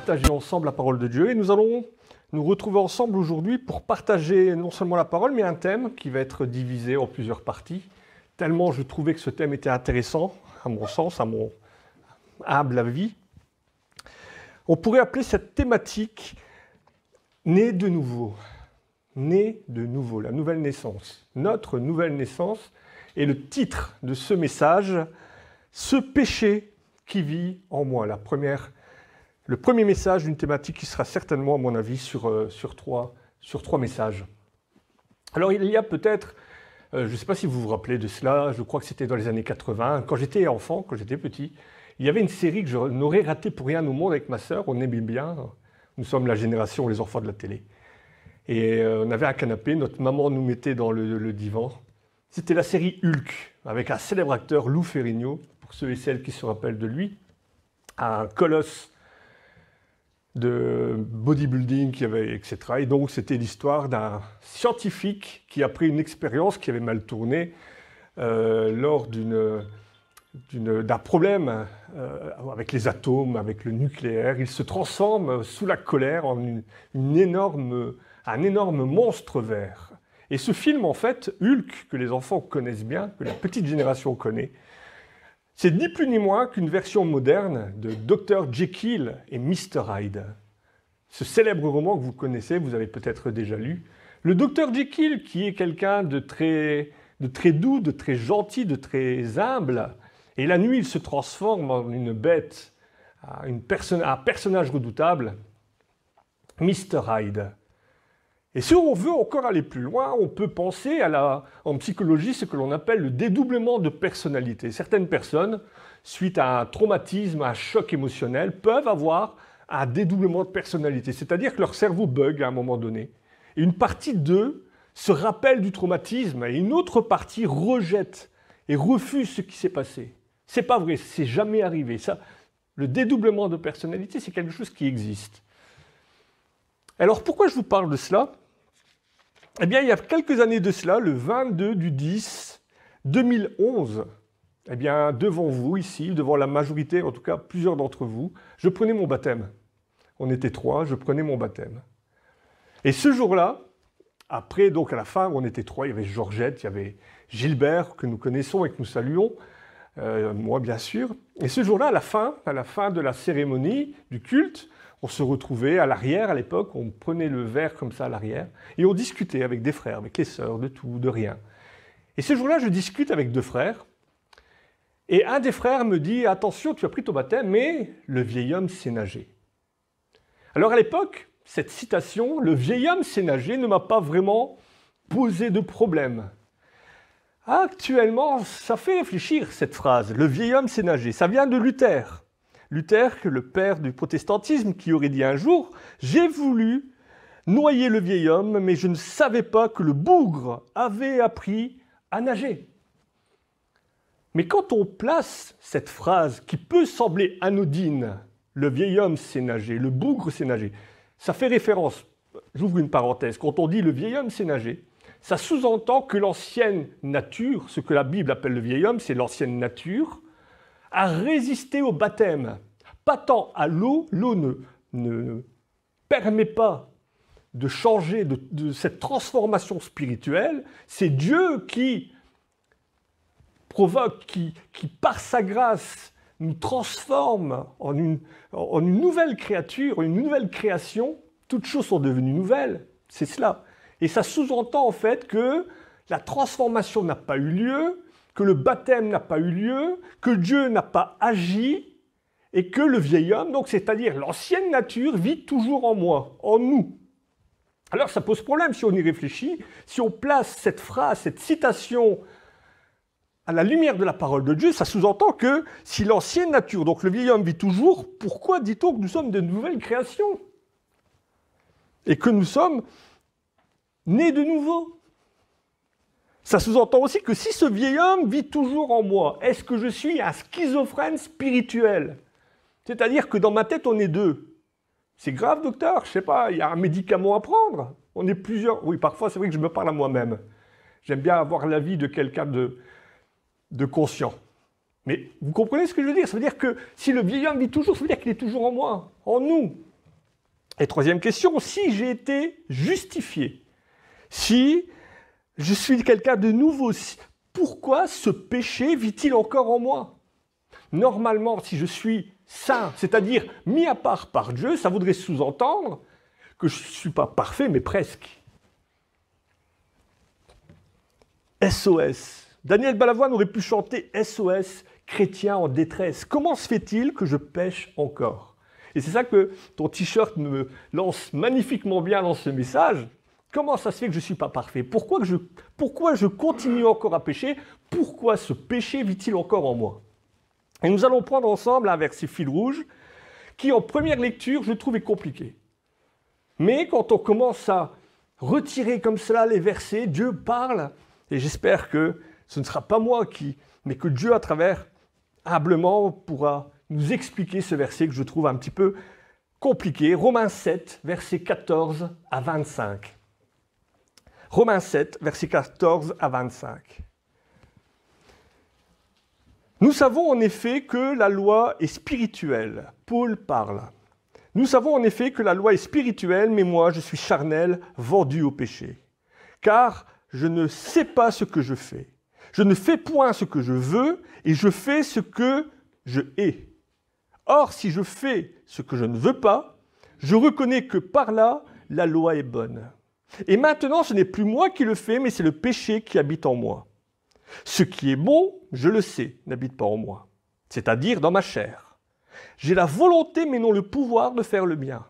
partager ensemble la parole de Dieu et nous allons nous retrouver ensemble aujourd'hui pour partager non seulement la parole, mais un thème qui va être divisé en plusieurs parties. Tellement je trouvais que ce thème était intéressant, à mon sens, à mon humble avis. On pourrait appeler cette thématique « Né de nouveau ». Né de nouveau, la nouvelle naissance. Notre nouvelle naissance est le titre de ce message, « Ce péché qui vit en moi ». Le premier message d'une thématique qui sera certainement, à mon avis, sur trois messages. Alors il y a peut-être, je ne sais pas si vous vous rappelez de cela, je crois que c'était dans les années 80, quand j'étais enfant, quand j'étais petit, il y avait une série que je n'aurais ratée pour rien au monde avec ma sœur, on aimait bien, nous sommes la génération, les enfants de la télé. Et on avait un canapé, notre maman nous mettait dans le divan. C'était la série Hulk, avec un célèbre acteur, Lou Ferrigno, pour ceux et celles qui se rappellent de lui, un colosse de bodybuilding, etc. Et donc c'était l'histoire d'un scientifique qui a pris une expérience qui avait mal tourné lors d'un problème avec les atomes, avec le nucléaire. Il se transforme sous la colère en un énorme monstre vert. Et ce film, en fait, Hulk, que les enfants connaissent bien, que la petite génération connaît, c'est ni plus ni moins qu'une version moderne de Dr. Jekyll et Mr. Hyde. Ce célèbre roman que vous connaissez, vous avez peut-être déjà lu. Le Dr. Jekyll, qui est quelqu'un de très doux, de très gentil, de très humble, et la nuit, il se transforme en une bête, un personnage redoutable, Mr. Hyde. Et si on veut encore aller plus loin, on peut penser en psychologie ce que l'on appelle le dédoublement de personnalité. Certaines personnes, suite à un traumatisme, à un choc émotionnel, peuvent avoir un dédoublement de personnalité, c'est-à-dire que leur cerveau bug à un moment donné. Et une partie d'eux se rappelle du traumatisme et une autre partie rejette et refuse ce qui s'est passé. C'est pas vrai, c'est jamais arrivé. Ça, le dédoublement de personnalité, c'est quelque chose qui existe. Alors pourquoi je vous parle de cela ? Eh bien, il y a quelques années de cela, le 22/10/2011, eh bien, devant vous, ici, devant la majorité, en tout cas plusieurs d'entre vous, je prenais mon baptême. On était 3, je prenais mon baptême. Et ce jour-là, après, donc à la fin, on était 3, il y avait Georgette, il y avait Gilbert, que nous connaissons et que nous saluons, moi bien sûr. Et ce jour-là, à la fin de la cérémonie, du culte, on se retrouvait à l'arrière, à l'époque, on prenait le verre comme ça à l'arrière, et on discutait avec des frères, avec les sœurs, de tout, de rien. Et ce jour-là, je discute avec 2 frères, et un des frères me dit « Attention, tu as pris ton baptême, mais le vieil homme sait nager. » Alors à l'époque, cette citation « le vieil homme sait nager » ne m'a pas vraiment posé de problème. Actuellement, ça fait réfléchir cette phrase « le vieil homme sait nager ». Ça vient de Luther. Luther, le père du protestantisme, qui aurait dit un jour « J'ai voulu noyer le vieil homme, mais je ne savais pas que le bougre avait appris à nager. » Mais quand on place cette phrase qui peut sembler anodine, « le vieil homme sait nager, le bougre sait nager », ça fait référence, j'ouvre une parenthèse, quand on dit « le vieil homme sait nager », ça sous-entend que l'ancienne nature, ce que la Bible appelle le vieil homme, c'est l'ancienne nature, a résisté au baptême. Pas tant à l'eau, l'eau ne permet pas de changer de cette transformation spirituelle, c'est Dieu qui provoque, qui par sa grâce nous transforme en une nouvelle créature, une nouvelle création. Toutes choses sont devenues nouvelles, c'est cela. Et ça sous-entend en fait que la transformation n'a pas eu lieu, que le baptême n'a pas eu lieu, que Dieu n'a pas agi, et que le vieil homme, donc c'est-à-dire l'ancienne nature, vit toujours en moi, en nous. Alors ça pose problème si on y réfléchit, si on place cette phrase, cette citation à la lumière de la parole de Dieu, ça sous-entend que si l'ancienne nature, donc le vieil homme vit toujours, pourquoi dit-on que nous sommes de nouvelles créations? Et que nous sommes nés de nouveau? Ça sous-entend aussi que si ce vieil homme vit toujours en moi, est-ce que je suis un schizophrène spirituel? C'est-à-dire que dans ma tête, on est 2. C'est grave, docteur? Je sais pas, il y a un médicament à prendre. On est plusieurs. Oui, parfois, c'est vrai que je me parle à moi-même. J'aime bien avoir l'avis de quelqu'un de conscient. Mais vous comprenez ce que je veux dire? Ça veut dire que si le vieil homme vit toujours, ça veut dire qu'il est toujours en moi, en nous. Et troisième question, si j'ai été justifié, si je suis quelqu'un de nouveau, pourquoi ce péché vit-il encore en moi? Normalement, si je suis saint, c'est-à-dire mis à part par Dieu, ça voudrait sous-entendre que je ne suis pas parfait, mais presque. SOS. Daniel Balavoine aurait pu chanter SOS, chrétien en détresse. Comment se fait-il que je pêche encore? Et c'est ça que ton t-shirt me lance magnifiquement bien dans ce message. Comment ça se fait que je ne suis pas parfait? Pourquoi je continue encore à pécher? Pourquoi ce péché vit-il encore en moi? Et nous allons prendre ensemble un verset fil rouge qui, en première lecture, je trouve est compliqué. Mais quand on commence à retirer comme cela les versets, Dieu parle, et j'espère que ce ne sera pas moi mais que Dieu, à travers, humblement, pourra nous expliquer ce verset que je trouve un petit peu compliqué. Romains 7, versets 14 à 25. Romains 7, versets 14 à 25. Nous savons en effet que la loi est spirituelle. Paul parle. Nous savons en effet que la loi est spirituelle, mais moi, je suis charnel, vendu au péché. Car je ne sais pas ce que je fais. Je ne fais point ce que je veux, et je fais ce que je hais. Or, si je fais ce que je ne veux pas, je reconnais que par là, la loi est bonne. Et maintenant, ce n'est plus moi qui le fais, mais c'est le péché qui habite en moi. Ce qui est bon, je le sais, n'habite pas en moi, c'est-à-dire dans ma chair. J'ai la volonté, mais non le pouvoir de faire le bien.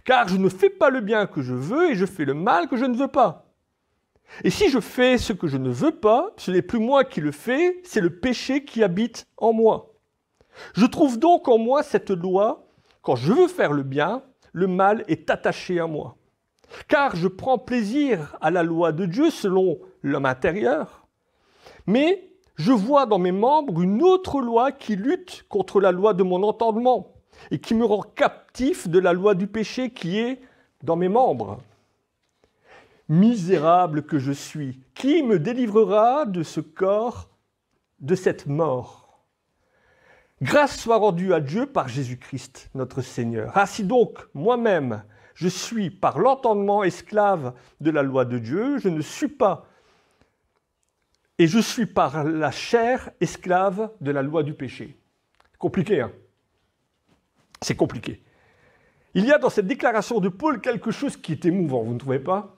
Car je ne fais pas le bien que je veux, et je fais le mal que je ne veux pas. Et si je fais ce que je ne veux pas, ce n'est plus moi qui le fais, c'est le péché qui habite en moi. Je trouve donc en moi cette loi, quand je veux faire le bien, le mal est attaché à moi. Car je prends plaisir à la loi de Dieu selon l'homme intérieur, mais je vois dans mes membres une autre loi qui lutte contre la loi de mon entendement et qui me rend captif de la loi du péché qui est dans mes membres. Misérable que je suis, qui me délivrera de ce corps, de cette mort? Grâce soit rendue à Dieu par Jésus-Christ, notre Seigneur. Ainsi donc, moi-même, je suis par l'entendement esclave de la loi de Dieu, je ne suis pas, et je suis par la chair esclave de la loi du péché. Compliqué, hein? C'est compliqué. Il y a dans cette déclaration de Paul quelque chose qui est émouvant, vous ne trouvez pas?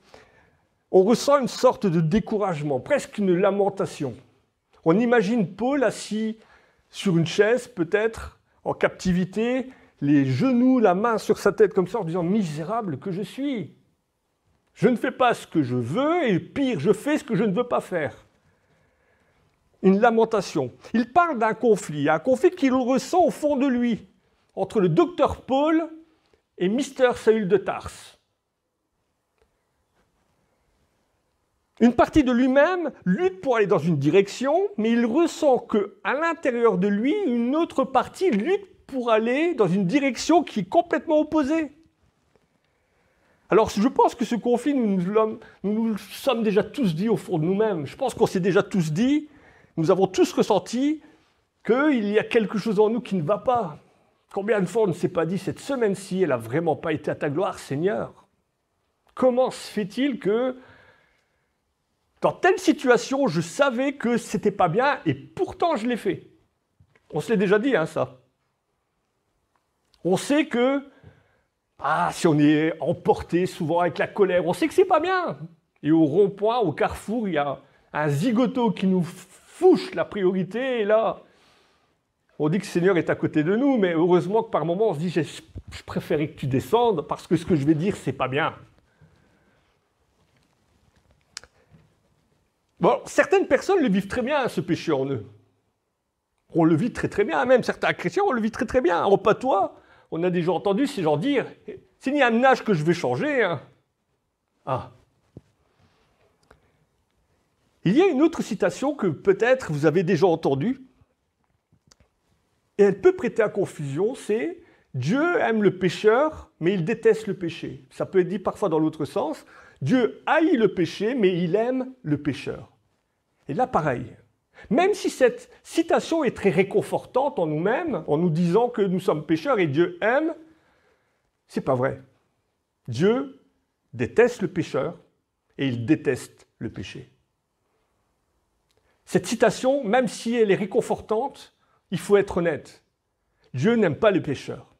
On ressent une sorte de découragement, presque une lamentation. On imagine Paul assis sur une chaise, peut-être, en captivité, les genoux, la main sur sa tête comme ça, en disant « Misérable que je suis ! Je ne fais pas ce que je veux, et pire, je fais ce que je ne veux pas faire. » Une lamentation. Il parle d'un conflit qu'il ressent au fond de lui, entre le docteur Paul et Mister Saül de Tarse. Une partie de lui-même lutte pour aller dans une direction, mais il ressent qu'à l'intérieur de lui, une autre partie lutte pour aller dans une direction qui est complètement opposée. Alors je pense que ce conflit, nous nous sommes déjà tous dit au fond de nous-mêmes. Je pense qu'on s'est déjà tous dit, nous avons tous ressenti qu'il y a quelque chose en nous qui ne va pas. Combien de fois on ne s'est pas dit, cette semaine-ci, elle n'a vraiment pas été à ta gloire, Seigneur? Comment se fait-il que dans telle situation, je savais que c'était pas bien et pourtant je l'ai fait? On se l'est déjà dit, hein, ça. On sait que, si on est emporté souvent avec la colère, on sait que c'est pas bien. Et au rond-point, au carrefour, il y a un zigoto qui nous fouche la priorité et là, on dit que le Seigneur est à côté de nous, mais heureusement que par moments, on se dit, je préférais que tu descendes parce que ce que je vais dire, c'est pas bien. Bon, certaines personnes le vivent très bien, ce péché en eux. On le vit très très bien, même certains chrétiens, on le vit très très bien. En patois, on a déjà entendu ces gens dire « c'est ni un âge que je vais changer. Hein. » Ah. Il y a une autre citation que peut-être vous avez déjà entendue, et elle peut prêter à confusion, c'est « Dieu aime le pécheur, mais il déteste le péché ». Ça peut être dit parfois dans l'autre sens. Dieu haït le péché, mais il aime le pécheur. Et là, pareil. Même si cette citation est très réconfortante en nous-mêmes, en nous disant que nous sommes pécheurs et Dieu aime, c'est pas vrai. Dieu déteste le pécheur et il déteste le péché. Cette citation, même si elle est réconfortante, il faut être honnête. Dieu n'aime pas le pécheur.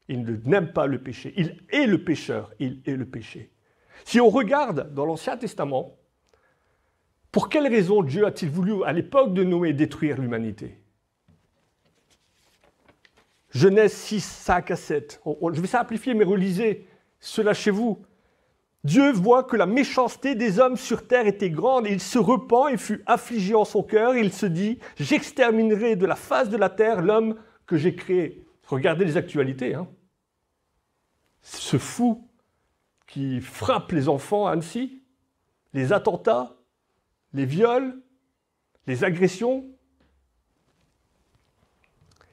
Il n'aime pas le péché. Il est le pécheur, il est le péché. Si on regarde dans l'Ancien Testament, pour quelle raison Dieu a-t-il voulu, à l'époque de Noé, détruire l'humanité? Genèse 6, 5 à 7. Je vais simplifier, mais relisez cela chez vous. Dieu voit que la méchanceté des hommes sur terre était grande, et il se repent et fut affligé en son cœur. Il se dit, j'exterminerai de la face de la terre l'homme que j'ai créé. Regardez les actualités. Ce fou qui frappe les enfants à Annecy, les attentats, les viols, les agressions.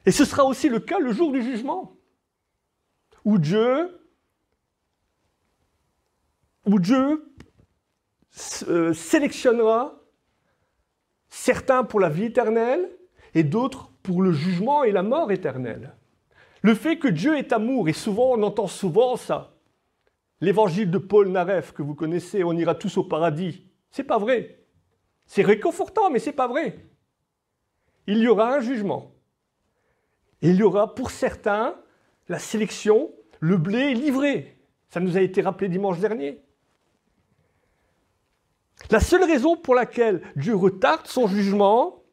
Et ce sera aussi le cas le jour du jugement, où Dieu sélectionnera certains pour la vie éternelle et d'autres pour le jugement et la mort éternelle. Le fait que Dieu est amour, et souvent on entend souvent ça, l'évangile de Paul Naref que vous connaissez, on ira tous au paradis, c'est pas vrai. C'est réconfortant, mais c'est pas vrai. Il y aura un jugement. Et il y aura pour certains la sélection, le blé livré. Ça nous a été rappelé dimanche dernier. La seule raison pour laquelle Dieu retarde son jugement,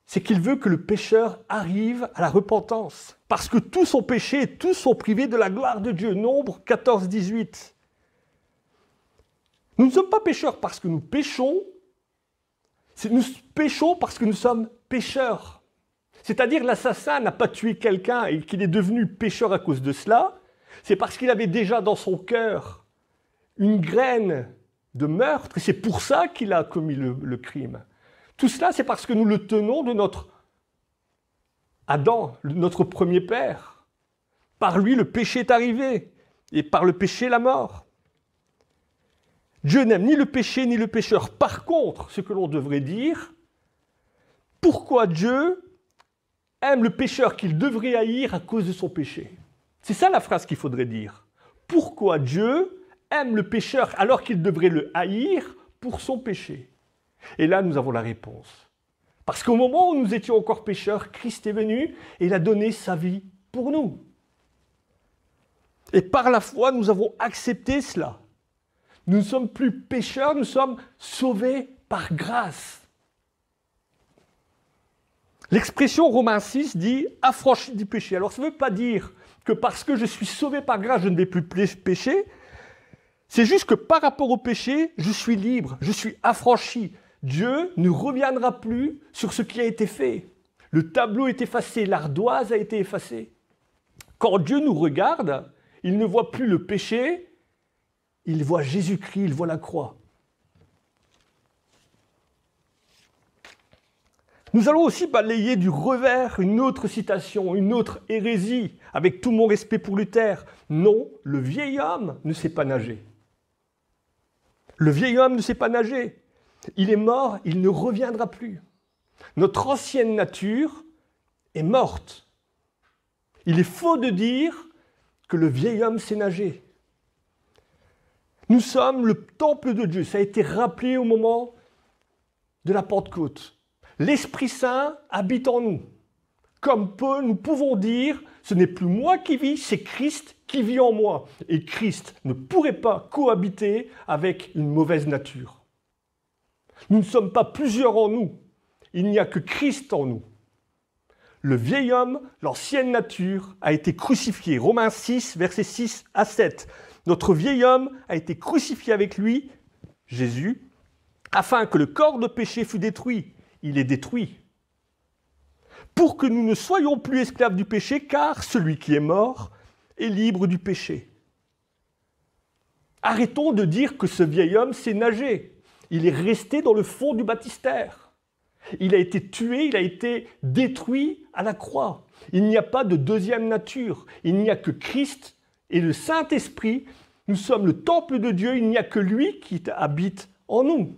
c'est qu'il veut que le pécheur arrive à la repentance. Parce que tous ont péché et tous sont privés de la gloire de Dieu. Nombre 14, 18. Nous ne sommes pas pécheurs parce que nous péchons, nous péchons parce que nous sommes pécheurs. C'est-à-dire l'assassin n'a pas tué quelqu'un et qu'il est devenu pécheur à cause de cela, c'est parce qu'il avait déjà dans son cœur une graine de meurtre, et c'est pour ça qu'il a commis le crime. Tout cela, c'est parce que nous le tenons de notre Adam, notre premier père. Par lui, le péché est arrivé, et par le péché, la mort. Dieu n'aime ni le péché ni le pécheur. Par contre, ce que l'on devrait dire, pourquoi Dieu aime le pécheur qu'il devrait haïr à cause de son péché? C'est ça la phrase qu'il faudrait dire. Pourquoi Dieu aime le pécheur alors qu'il devrait le haïr pour son péché? Et là, nous avons la réponse. Parce qu'au moment où nous étions encore pécheurs, Christ est venu et il a donné sa vie pour nous. Et par la foi, nous avons accepté cela. Nous ne sommes plus pécheurs, nous sommes sauvés par grâce. L'expression Romains 6 dit « affranchi du péché ». Alors ça ne veut pas dire que parce que je suis sauvé par grâce, je ne vais plus pécher. C'est juste que par rapport au péché, je suis libre, je suis affranchi. Dieu ne reviendra plus sur ce qui a été fait. Le tableau est effacé, l'ardoise a été effacée. Quand Dieu nous regarde, il ne voit plus le péché, il voit Jésus-Christ, il voit la croix. Nous allons aussi balayer du revers une autre citation, une autre hérésie, avec tout mon respect pour Luther. Non, le vieil homme ne sait pas nager. Le vieil homme ne sait pas nager. Il est mort, il ne reviendra plus. Notre ancienne nature est morte. Il est faux de dire que le vieil homme sait nager. Nous sommes le temple de Dieu. Ça a été rappelé au moment de la Pentecôte. L'Esprit Saint habite en nous. Comme Paul, nous pouvons dire, ce n'est plus moi qui vis, c'est Christ qui vit en moi. Et Christ ne pourrait pas cohabiter avec une mauvaise nature. Nous ne sommes pas plusieurs en nous. Il n'y a que Christ en nous. Le vieil homme, l'ancienne nature, a été crucifié. Romains 6, versets 6 à 7. Notre vieil homme a été crucifié avec lui, Jésus, afin que le corps de péché fût détruit. Il est détruit. Pour que nous ne soyons plus esclaves du péché, car celui qui est mort est libre du péché. Arrêtons de dire que ce vieil homme sait nager. Il est resté dans le fond du baptistère. Il a été tué, il a été détruit à la croix. Il n'y a pas de deuxième nature. Il n'y a que Christ et le Saint-Esprit. Nous sommes le temple de Dieu. Il n'y a que lui qui habite en nous.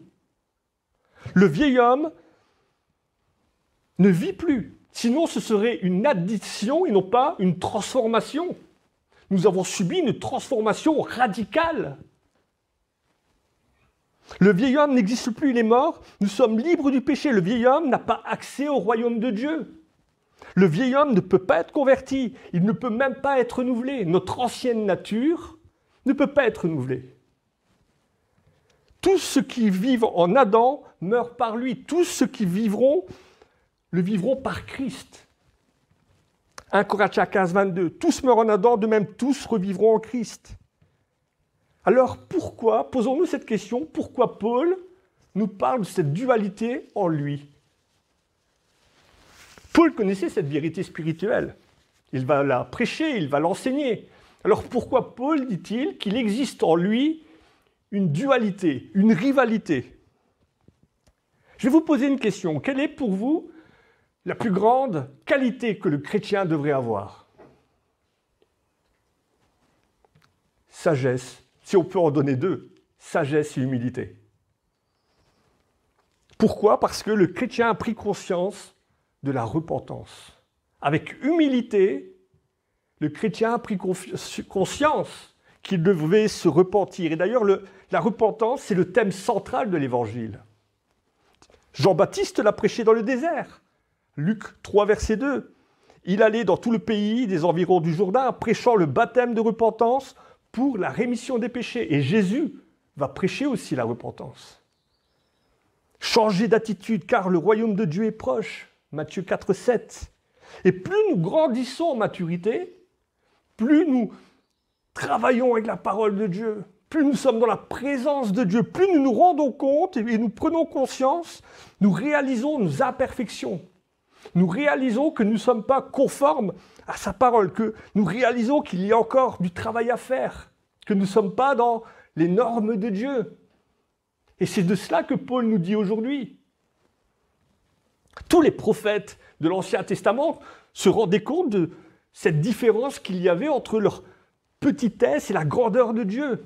Le vieil homme ne vit plus. Sinon, ce serait une addition et non pas une transformation. Nous avons subi une transformation radicale. Le vieil homme n'existe plus, il est mort. Nous sommes libres du péché. Le vieil homme n'a pas accès au royaume de Dieu. Le vieil homme ne peut pas être converti. Il ne peut même pas être renouvelé. Notre ancienne nature ne peut pas être renouvelée. Tous ceux qui vivent en Adam meurent par lui. Tous ceux qui vivront, le vivront par Christ. 1 Corinthiens 15, 22. Tous meurent en Adam, de même tous revivront en Christ. Alors pourquoi, posons-nous cette question, pourquoi Paul nous parle de cette dualité en lui? Paul connaissait cette vérité spirituelle. Il va la prêcher, il va l'enseigner. Alors pourquoi Paul dit-il qu'il existe en lui une dualité, une rivalité? Je vais vous poser une question. Quelle est pour vous la plus grande qualité que le chrétien devrait avoir? Sagesse. Si on peut en donner deux, sagesse et humilité. Pourquoi? Parce que le chrétien a pris conscience de la repentance. Avec humilité, le chrétien a pris conscience qu'il devait se repentir. Et d'ailleurs, la repentance, c'est le thème central de l'Évangile. Jean-Baptiste l'a prêché dans le désert. Luc 3, verset 2. Il allait dans tout le pays des environs du Jourdain, prêchant le baptême de repentance pour la rémission des péchés. Et Jésus va prêcher aussi la repentance. Changer d'attitude, car le royaume de Dieu est proche. Matthieu 4, 7. Et plus nous grandissons en maturité, plus nous travaillons avec la parole de Dieu, plus nous sommes dans la présence de Dieu, plus nous nous rendons compte et nous prenons conscience, nous réalisons nos imperfections. Nous réalisons que nous ne sommes pas conformes à sa parole, que nous réalisons qu'il y a encore du travail à faire, que nous ne sommes pas dans les normes de Dieu. Et c'est de cela que Paul nous dit aujourd'hui. Tous les prophètes de l'Ancien Testament se rendaient compte de cette différence qu'il y avait entre leur petitesse et la grandeur de Dieu.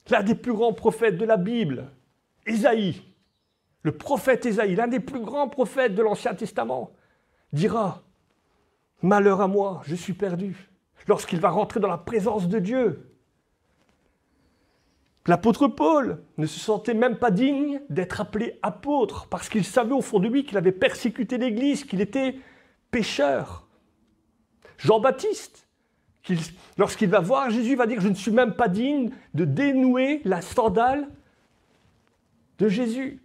L'un des plus grands prophètes de la Bible, Ésaïe, le prophète Ésaïe, l'un des plus grands prophètes de l'Ancien Testament, dira « Malheur à moi, je suis perdu » lorsqu'il va rentrer dans la présence de Dieu. L'apôtre Paul ne se sentait même pas digne d'être appelé apôtre parce qu'il savait au fond de lui qu'il avait persécuté l'Église, qu'il était pécheur. Jean-Baptiste, lorsqu'il va voir Jésus, va dire « Je ne suis même pas digne de dénouer la sandale de Jésus ».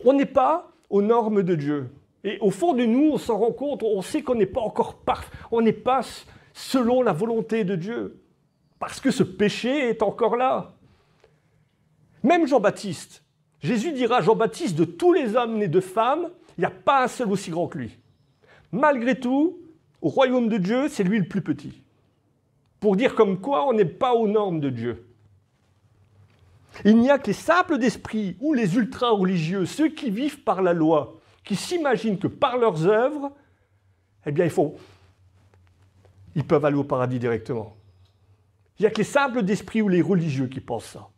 On n'est pas aux normes de Dieu. Et au fond de nous, on s'en rend compte, on sait qu'on n'est pas encore parfait, on n'est pas selon la volonté de Dieu. Parce que ce péché est encore là. Même Jean-Baptiste, Jésus dira à Jean-Baptiste, de tous les hommes nés de femmes, il n'y a pas un seul aussi grand que lui. Malgré tout, au royaume de Dieu, c'est lui le plus petit. Pour dire comme quoi on n'est pas aux normes de Dieu. Il n'y a que les simples d'esprit ou les ultra-religieux, ceux qui vivent par la loi, qui s'imaginent que par leurs œuvres, eh bien ils peuvent aller au paradis directement. Il n'y a que les simples d'esprit ou les religieux qui pensent ça.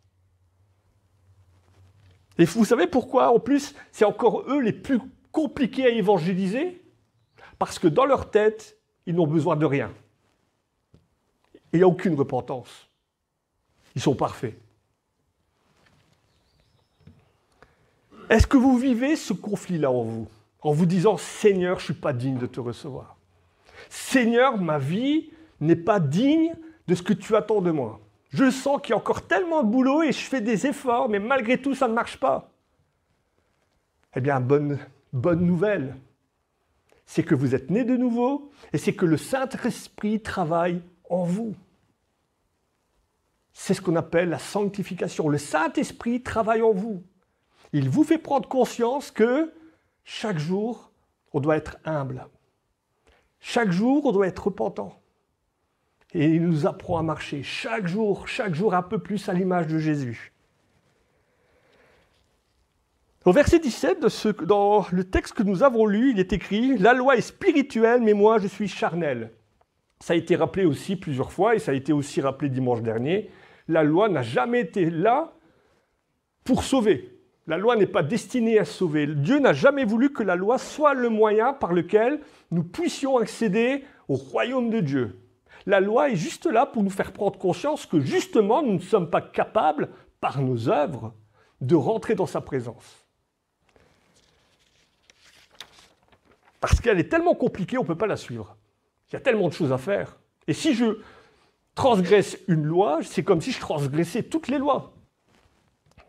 Et vous savez pourquoi? En plus, c'est encore eux les plus compliqués à évangéliser, parce que dans leur tête, ils n'ont besoin de rien. Il n'y a aucune repentance. Ils sont parfaits. Est-ce que vous vivez ce conflit-là en vous disant « Seigneur, je ne suis pas digne de te recevoir. Seigneur, ma vie n'est pas digne de ce que tu attends de moi. Je sens qu'il y a encore tellement de boulot et je fais des efforts, mais malgré tout, ça ne marche pas. » Eh bien, bonne nouvelle, c'est que vous êtes nés de nouveau et c'est que le Saint-Esprit travaille en vous. C'est ce qu'on appelle la sanctification. Le Saint-Esprit travaille en vous. Il vous fait prendre conscience que chaque jour, on doit être humble. Chaque jour, on doit être repentant. Et il nous apprend à marcher chaque jour un peu plus à l'image de Jésus. Au verset 17, dans le texte que nous avons lu, il est écrit « La loi est spirituelle, mais moi je suis charnel ». Ça a été rappelé aussi plusieurs fois, et ça a été aussi rappelé dimanche dernier. La loi n'a jamais été là pour sauver. La loi n'est pas destinée à sauver. Dieu n'a jamais voulu que la loi soit le moyen par lequel nous puissions accéder au royaume de Dieu. La loi est juste là pour nous faire prendre conscience que justement, nous ne sommes pas capables, par nos œuvres, de rentrer dans sa présence. Parce qu'elle est tellement compliquée, on ne peut pas la suivre. Il y a tellement de choses à faire. Et si je transgresse une loi, c'est comme si je transgressais toutes les lois.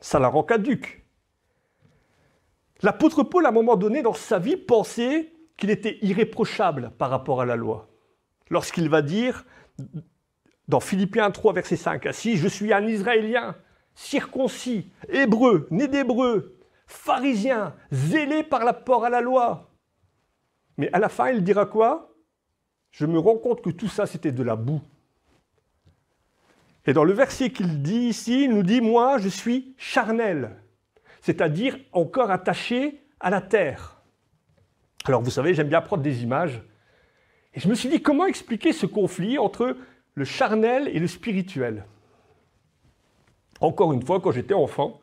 Ça la rend caduque. L'apôtre Paul, à un moment donné dans sa vie, pensait qu'il était irréprochable par rapport à la loi. Lorsqu'il va dire, dans Philippiens 3, versets 5 à 6, « Je suis un Israélien, circoncis, hébreu, né d'hébreu, pharisien, zélé par l'apport à la loi. » Mais à la fin, il dira quoi? « Je me rends compte que tout ça, c'était de la boue. » Et dans le verset qu'il dit ici, il nous dit « Moi, je suis charnel », c'est-à-dire encore attaché à la terre. Alors vous savez, j'aime bien prendre des images. Et je me suis dit, comment expliquer ce conflit entre le charnel et le spirituel? Encore une fois, quand j'étais enfant,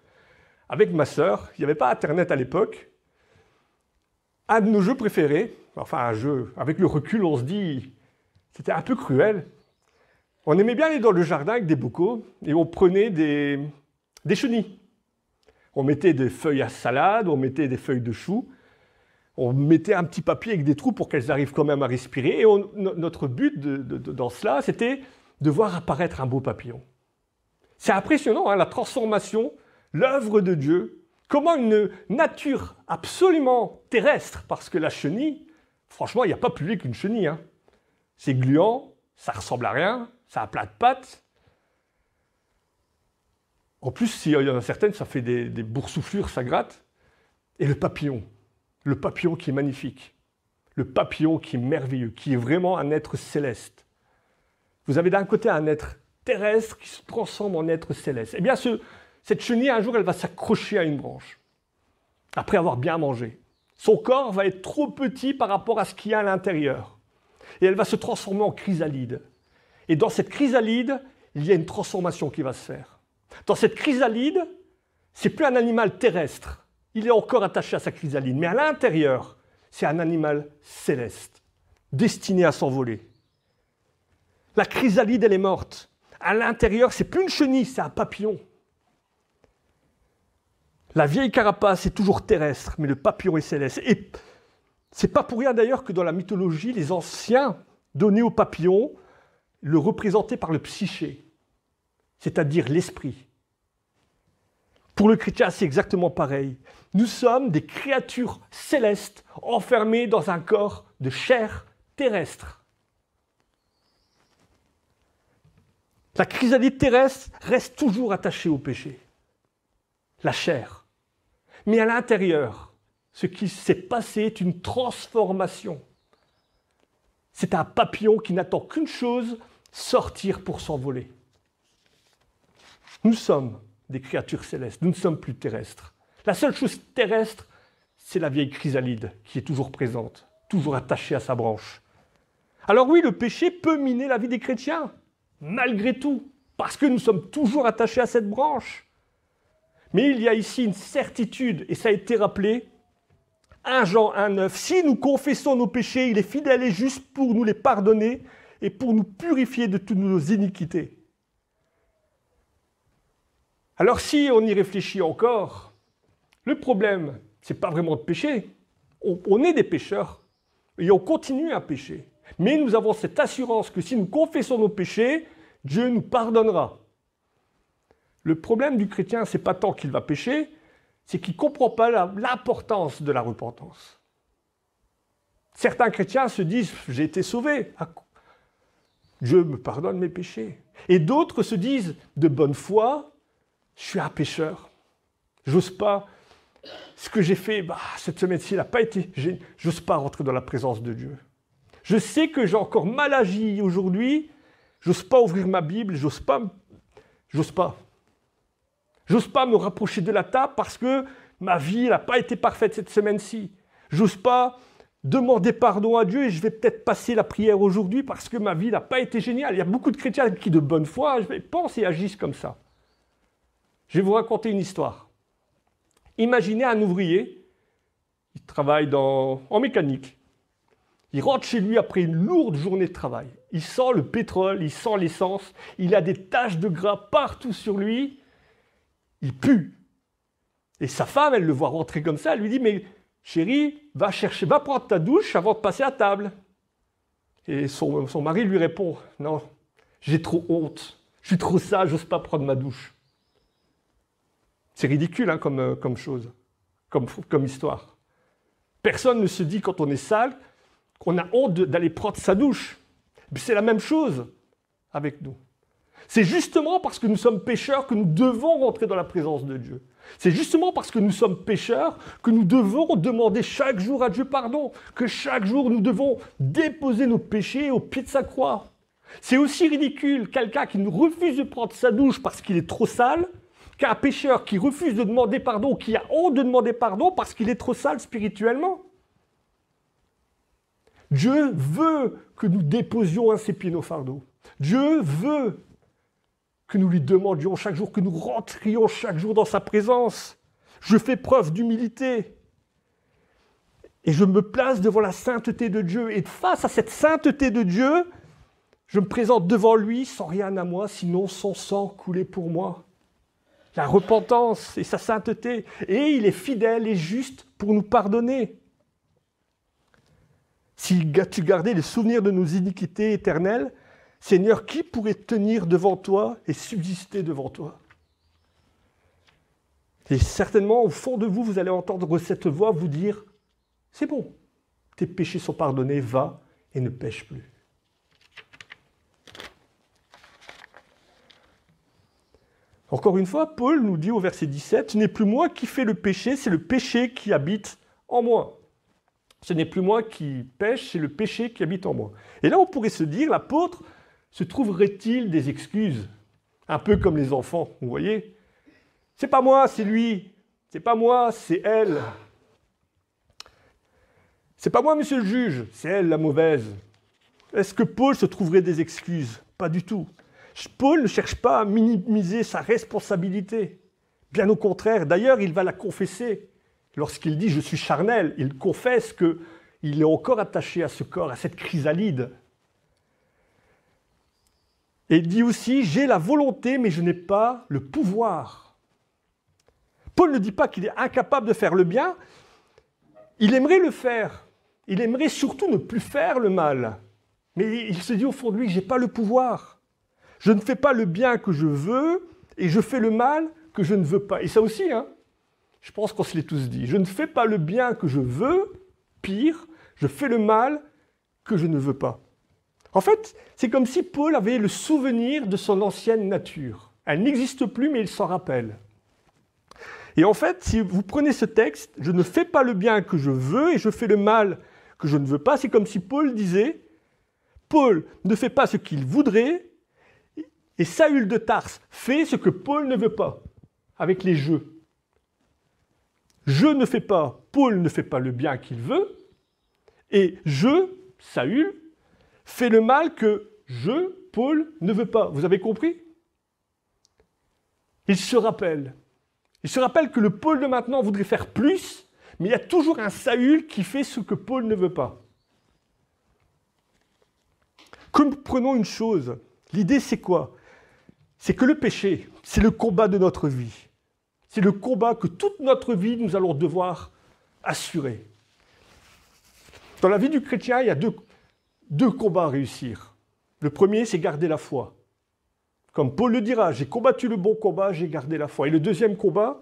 avec ma sœur, il n'y avait pas Internet à l'époque. Un de nos jeux préférés, enfin un jeu, avec le recul, on se dit, c'était un peu cruel. On aimait bien aller dans le jardin avec des bocaux et on prenait des chenilles. On mettait des feuilles à salade, on mettait des feuilles de chou, on mettait un petit papier avec des trous pour qu'elles arrivent quand même à respirer. Et notre but dans cela, c'était de voir apparaître un beau papillon. C'est impressionnant, hein, la transformation, l'œuvre de Dieu, comment une nature absolument terrestre, parce que la chenille, franchement, il n'y a pas plus laid qu'une chenille. Hein. C'est gluant, ça ressemble à rien, ça a plein de pattes. En plus, s'il y en a certaines, ça fait des boursouflures, ça gratte. Et le papillon qui est magnifique, le papillon qui est merveilleux, qui est vraiment un être céleste. Vous avez d'un côté un être terrestre qui se transforme en être céleste. Eh bien, cette chenille, un jour, elle va s'accrocher à une branche, après avoir bien mangé. Son corps va être trop petit par rapport à ce qu'il y a à l'intérieur. Et elle va se transformer en chrysalide. Et dans cette chrysalide, il y a une transformation qui va se faire. Dans cette chrysalide, ce n'est plus un animal terrestre. Il est encore attaché à sa chrysalide. Mais à l'intérieur, c'est un animal céleste, destiné à s'envoler. La chrysalide, elle est morte. À l'intérieur, ce n'est plus une chenille, c'est un papillon. La vieille carapace est toujours terrestre, mais le papillon est céleste. Et ce n'est pas pour rien d'ailleurs que dans la mythologie, les anciens donnaient au papillon le représentaient par le psyché, c'est-à-dire l'esprit. Pour le chrétien, c'est exactement pareil. Nous sommes des créatures célestes enfermées dans un corps de chair terrestre. La chrysalide terrestre reste toujours attachée au péché, la chair. Mais à l'intérieur, ce qui s'est passé est une transformation. C'est un papillon qui n'attend qu'une chose, sortir pour s'envoler. Nous sommes des créatures célestes, nous ne sommes plus terrestres. La seule chose terrestre, c'est la vieille chrysalide qui est toujours présente, toujours attachée à sa branche. Alors oui, le péché peut miner la vie des chrétiens, malgré tout, parce que nous sommes toujours attachés à cette branche. Mais il y a ici une certitude, et ça a été rappelé, 1 Jean 1,9, si nous confessons nos péchés, il est fidèle et juste pour nous les pardonner et pour nous purifier de toutes nos iniquités. Alors si on y réfléchit encore, le problème, ce n'est pas vraiment de pécher. On est des pécheurs et on continue à pécher. Mais nous avons cette assurance que si nous confessons nos péchés, Dieu nous pardonnera. Le problème du chrétien, ce n'est pas tant qu'il va pécher, c'est qu'il ne comprend pas l'importance de la repentance. Certains chrétiens se disent « j'ai été sauvé, Dieu me pardonne mes péchés ». Et d'autres se disent de bonne foi « je suis un pécheur, j'ose pas, ce que j'ai fait cette semaine-ci n'a pas été, j'ose pas rentrer dans la présence de Dieu. Je sais que j'ai encore mal agi aujourd'hui, j'ose pas ouvrir ma Bible, j'ose pas. J'ose pas me rapprocher de la table parce que ma vie n'a pas été parfaite cette semaine-ci. J'ose pas demander pardon à Dieu et je vais peut-être passer la prière aujourd'hui parce que ma vie n'a pas été géniale. Il y a beaucoup de chrétiens qui, de bonne foi, pensent et agissent comme ça. Je vais vous raconter une histoire. Imaginez un ouvrier, il travaille en mécanique. Il rentre chez lui après une lourde journée de travail. Il sent le pétrole, il sent l'essence, il a des taches de gras partout sur lui. Il pue. Et sa femme, elle le voit rentrer comme ça, elle lui dit « Mais chérie, va prendre ta douche avant de passer à table. » Et son mari lui répond « Non, j'ai trop honte, je suis trop sale, j'ose pas prendre ma douche. » C'est ridicule hein, comme chose, comme histoire. Personne ne se dit quand on est sale qu'on a honte d'aller prendre sa douche. C'est la même chose avec nous. C'est justement parce que nous sommes pécheurs que nous devons rentrer dans la présence de Dieu. C'est justement parce que nous sommes pécheurs que nous devons demander chaque jour à Dieu pardon, que chaque jour nous devons déposer nos péchés au pied de sa croix. C'est aussi ridicule quelqu'un qui nous refuse de prendre sa douche parce qu'il est trop sale, qu'un pécheur qui refuse de demander pardon, qui a honte de demander pardon parce qu'il est trop sale spirituellement. Dieu veut que nous déposions à ses pieds nos fardeaux. Dieu veut que nous lui demandions chaque jour, que nous rentrions chaque jour dans sa présence. Je fais preuve d'humilité. Et je me place devant la sainteté de Dieu. Et face à cette sainteté de Dieu, je me présente devant lui sans rien à moi, sinon son sang coulé pour moi. La repentance et sa sainteté. Et il est fidèle et juste pour nous pardonner. Si tu gardais les souvenirs de nos iniquités éternelles, Seigneur, qui pourrait tenir devant toi et subsister devant toi? Et certainement, au fond de vous, vous allez entendre cette voix vous dire « C'est bon, tes péchés sont pardonnés, va et ne pêche plus. » Encore une fois, Paul nous dit au verset 17 « Ce n'est plus moi qui fais le péché, c'est le péché qui habite en moi. » Ce n'est plus moi qui pêche, c'est le péché qui habite en moi. Et là, on pourrait se dire, l'apôtre, se trouverait-il des excuses? Un peu comme les enfants, vous voyez? C'est pas moi, c'est lui. C'est pas moi, c'est elle. C'est pas moi, monsieur le juge, c'est elle la mauvaise. Est-ce que Paul se trouverait des excuses? Pas du tout. Paul ne cherche pas à minimiser sa responsabilité. Bien au contraire, d'ailleurs, il va la confesser. Lorsqu'il dit « je suis charnel », il confesse qu'il est encore attaché à ce corps, à cette chrysalide. Et il dit aussi « j'ai la volonté, mais je n'ai pas le pouvoir ». Paul ne dit pas qu'il est incapable de faire le bien, il aimerait le faire. Il aimerait surtout ne plus faire le mal. Mais il se dit au fond de lui « je n'ai pas le pouvoir ». Je ne fais pas le bien que je veux et je fais le mal que je ne veux pas. Et ça aussi, hein, je pense qu'on se l'est tous dit. Je ne fais pas le bien que je veux, pire, je fais le mal que je ne veux pas. En fait, c'est comme si Paul avait le souvenir de son ancienne nature. Elle n'existe plus, mais il s'en rappelle. Et en fait, si vous prenez ce texte, je ne fais pas le bien que je veux et je fais le mal que je ne veux pas, c'est comme si Paul disait, Paul ne fait pas ce qu'il voudrait et Saül de Tarse fait ce que Paul ne veut pas, avec les jeux. Je ne fais pas, Paul ne fait pas le bien qu'il veut, et je, Saül, fais le mal que je, Paul, ne veux pas. Vous avez compris? Il se rappelle. Il se rappelle que le Paul de maintenant voudrait faire plus, mais il y a toujours un Saül qui fait ce que Paul ne veut pas. Comprenons une chose, l'idée c'est quoi? C'est que le péché, c'est le combat de notre vie. C'est le combat que toute notre vie, nous allons devoir assurer. Dans la vie du chrétien, il y a deux combats à réussir. Le premier, c'est garder la foi. Comme Paul le dira, j'ai combattu le bon combat, j'ai gardé la foi. Et le deuxième combat,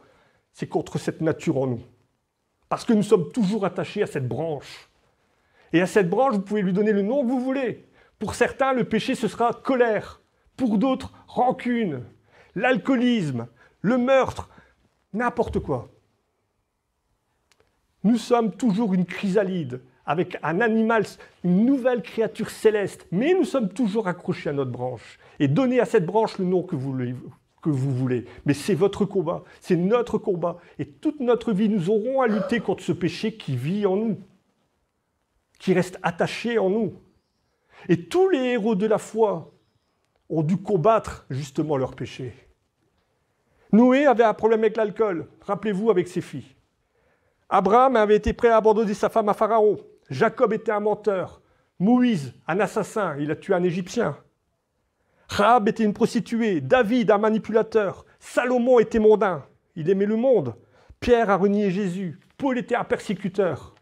c'est contre cette nature en nous. Parce que nous sommes toujours attachés à cette branche. Et à cette branche, vous pouvez lui donner le nom que vous voulez. Pour certains, le péché, ce sera colère. Pour d'autres, rancune, l'alcoolisme, le meurtre, n'importe quoi. Nous sommes toujours une chrysalide, avec un animal, une nouvelle créature céleste, mais nous sommes toujours accrochés à notre branche. Et donnez à cette branche le nom que vous voulez. Mais c'est votre combat, c'est notre combat. Et toute notre vie, nous aurons à lutter contre ce péché qui vit en nous, qui reste attaché en nous. Et tous les héros de la foi ont dû combattre justement leur péché. Noé avait un problème avec l'alcool, rappelez-vous, avec ses filles. Abraham avait été prêt à abandonner sa femme à Pharaon. Jacob était un menteur. Moïse, un assassin, il a tué un Égyptien. Rahab était une prostituée. David, un manipulateur. Salomon était mondain. Il aimait le monde. Pierre a renié Jésus. Paul était un persécuteur.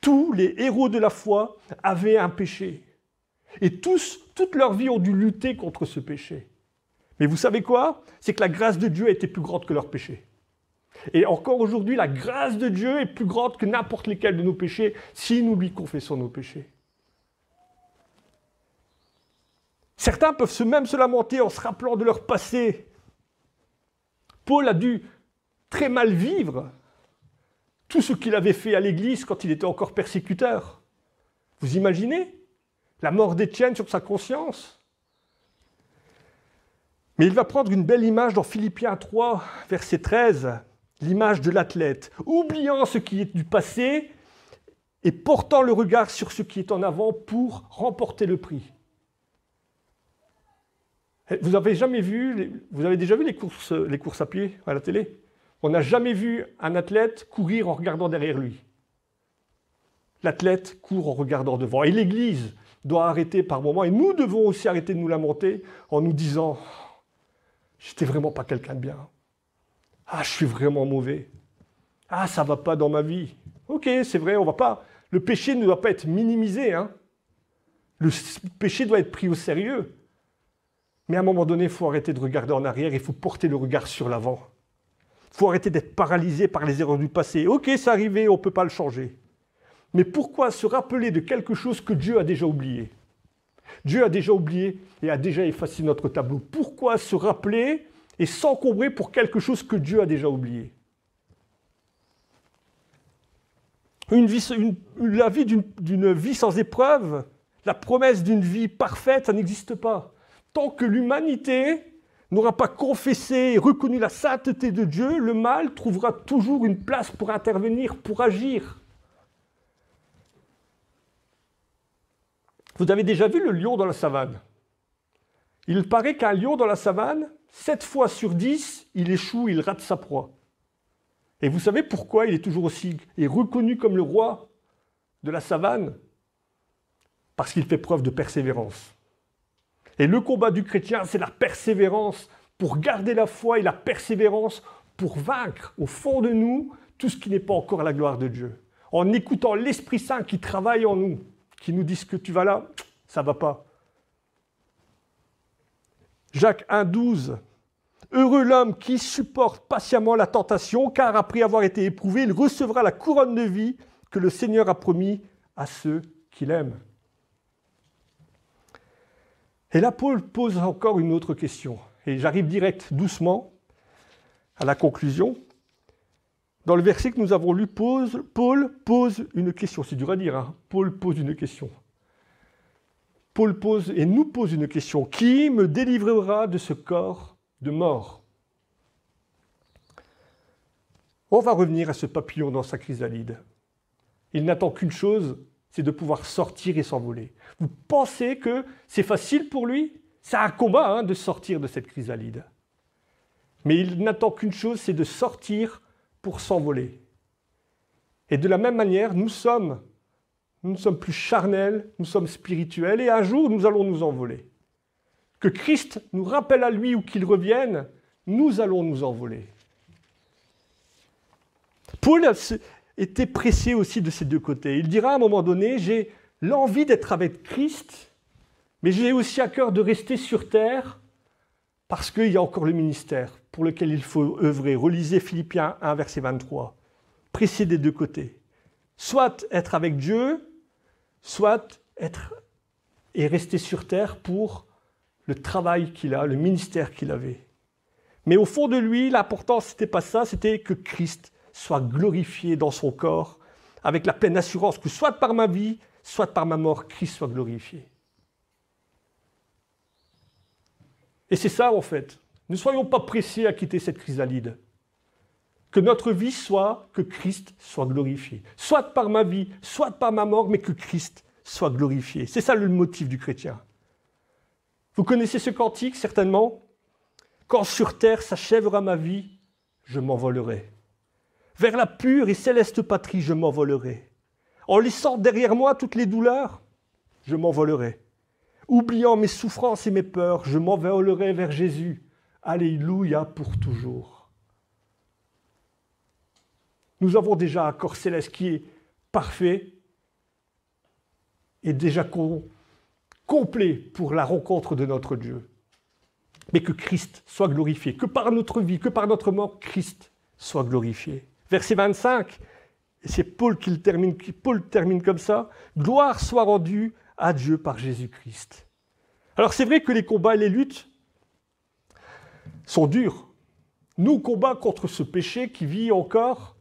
Tous les héros de la foi avaient un péché. Et tous, toute leur vie, ont dû lutter contre ce péché. Mais vous savez quoi? C'est que la grâce de Dieu était plus grande que leur péché. Et encore aujourd'hui, la grâce de Dieu est plus grande que n'importe lesquels de nos péchés si nous lui confessons nos péchés. Certains peuvent même se lamenter en se rappelant de leur passé. Paul a dû très mal vivre tout ce qu'il avait fait à l'Église quand il était encore persécuteur. Vous imaginez? La mort d'Étienne sur sa conscience. Mais il va prendre une belle image dans Philippiens 3, verset 13, l'image de l'athlète, oubliant ce qui est du passé et portant le regard sur ce qui est en avant pour remporter le prix. Vous avez déjà vu les courses à pied à la télé? On n'a jamais vu un athlète courir en regardant derrière lui. L'athlète court en regardant devant. Et l'Église doit arrêter par moments, et nous devons aussi arrêter de nous lamenter en nous disant « J'étais vraiment pas quelqu'un de bien. Ah, je suis vraiment mauvais. Ah, ça va pas dans ma vie. » Ok, c'est vrai, on va pas. Le péché ne doit pas être minimisé. Hein. Le péché doit être pris au sérieux. Mais à un moment donné, il faut arrêter de regarder en arrière, il faut porter le regard sur l'avant. Il faut arrêter d'être paralysé par les erreurs du passé. Ok, c'est arrivé, on ne peut pas le changer. Mais pourquoi se rappeler de quelque chose que Dieu a déjà oublié? Dieu a déjà oublié et a déjà effacé notre tableau. Pourquoi se rappeler et s'encombrer pour quelque chose que Dieu a déjà oublié? La vie d'une vie sans épreuve, la promesse d'une vie parfaite, ça n'existe pas. Tant que l'humanité n'aura pas confessé et reconnu la sainteté de Dieu, le mal trouvera toujours une place pour intervenir, pour agir. Vous avez déjà vu le lion dans la savane? Il paraît qu'un lion dans la savane, 7 fois sur 10, il échoue, il rate sa proie. Et vous savez pourquoi il est toujours aussi reconnu comme le roi de la savane? Parce qu'il fait preuve de persévérance. Et le combat du chrétien, c'est la persévérance pour garder la foi et la persévérance pour vaincre au fond de nous tout ce qui n'est pas encore la gloire de Dieu. En écoutant l'Esprit Saint qui travaille en nous, qui nous dit que tu vas là, ça ne va pas. Jacques 1,12. Heureux l'homme qui supporte patiemment la tentation, car après avoir été éprouvé, il recevra la couronne de vie que le Seigneur a promis à ceux qu'il aime. Et là, Paul pose encore une autre question. Et j'arrive direct, doucement, à la conclusion. Dans le verset que nous avons lu, Paul pose une question. C'est dur à dire, hein? Paul pose une question. Paul pose et nous pose une question. Qui me délivrera de ce corps de mort? On va revenir à ce papillon dans sa chrysalide. Il n'attend qu'une chose, c'est de pouvoir sortir et s'envoler. Vous pensez que c'est facile pour lui? C'est un combat de sortir de cette chrysalide. Mais il n'attend qu'une chose, c'est de sortir pour s'envoler. Et de la même manière, nous ne sommes plus charnels, nous sommes spirituels, et un jour, nous allons nous envoler. Que Christ nous rappelle à lui ou qu'il revienne, nous allons nous envoler. Paul était pressé aussi de ces deux côtés. Il dira à un moment donné, j'ai l'envie d'être avec Christ, mais j'ai aussi à cœur de rester sur terre parce qu'il y a encore le ministère pour lequel il faut œuvrer. Relisez Philippiens 1, verset 23. Pressé des deux côtés. Soit être avec Dieu, soit être et rester sur terre pour le travail qu'il a, le ministère qu'il avait. Mais au fond de lui, l'important, ce n'était pas ça, c'était que Christ soit glorifié dans son corps, avec la pleine assurance que soit par ma vie, soit par ma mort, Christ soit glorifié. Et c'est ça, en fait. Ne soyons pas pressés à quitter cette chrysalide. Que notre vie soit que Christ soit glorifié. Soit par ma vie, soit par ma mort, mais que Christ soit glorifié. C'est ça le motif du chrétien. Vous connaissez ce cantique, certainement? Quand sur terre s'achèvera ma vie, je m'envolerai. Vers la pure et céleste patrie, je m'envolerai. En laissant derrière moi toutes les douleurs, je m'envolerai. Oubliant mes souffrances et mes peurs, je m'envolerai vers Jésus. Alléluia pour toujours. Nous avons déjà un corps céleste qui est parfait et déjà complet pour la rencontre de notre Dieu. Mais que Christ soit glorifié, que par notre vie, que par notre mort, Christ soit glorifié. Verset 25, et c'est Paul qui termine comme ça, « Gloire soit rendue à Dieu par Jésus-Christ. » Alors c'est vrai que les combats et les luttes sont durs. Nous combattons contre ce péché qui vit encore,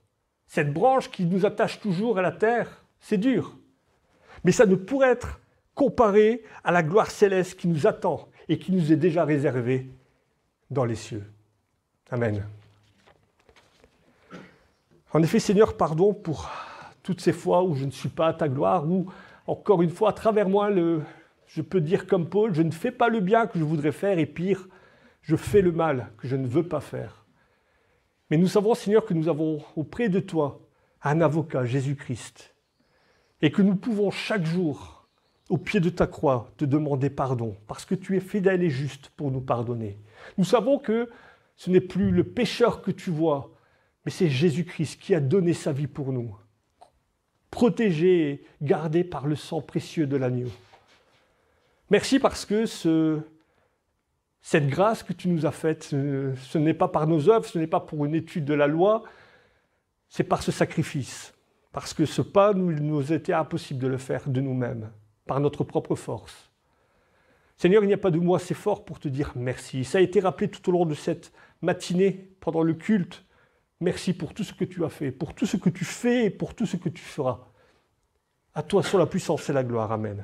cette branche qui nous attache toujours à la terre. C'est dur. Mais ça ne pourrait être comparé à la gloire céleste qui nous attend et qui nous est déjà réservée dans les cieux. Amen. En effet, Seigneur, pardon pour toutes ces fois où je ne suis pas à ta gloire, où, encore une fois, à travers moi, je peux dire comme Paul, je ne fais pas le bien que je voudrais faire, et pire, je fais le mal que je ne veux pas faire. Mais nous savons, Seigneur, que nous avons auprès de toi un avocat, Jésus-Christ, et que nous pouvons chaque jour, au pied de ta croix, te demander pardon, parce que tu es fidèle et juste pour nous pardonner. Nous savons que ce n'est plus le pécheur que tu vois, mais c'est Jésus-Christ qui a donné sa vie pour nous, protégé et gardé par le sang précieux de l'agneau. Merci parce que cette grâce que tu nous as faite, ce n'est pas par nos œuvres, ce n'est pas pour une étude de la loi, c'est par ce sacrifice. Parce que ce pas, il nous était impossible de le faire de nous-mêmes, par notre propre force. Seigneur, il n'y a pas de mots assez fort pour te dire merci. Ça a été rappelé tout au long de cette matinée, pendant le culte. Merci pour tout ce que tu as fait, pour tout ce que tu fais et pour tout ce que tu feras. À toi soit la puissance et la gloire. Amen.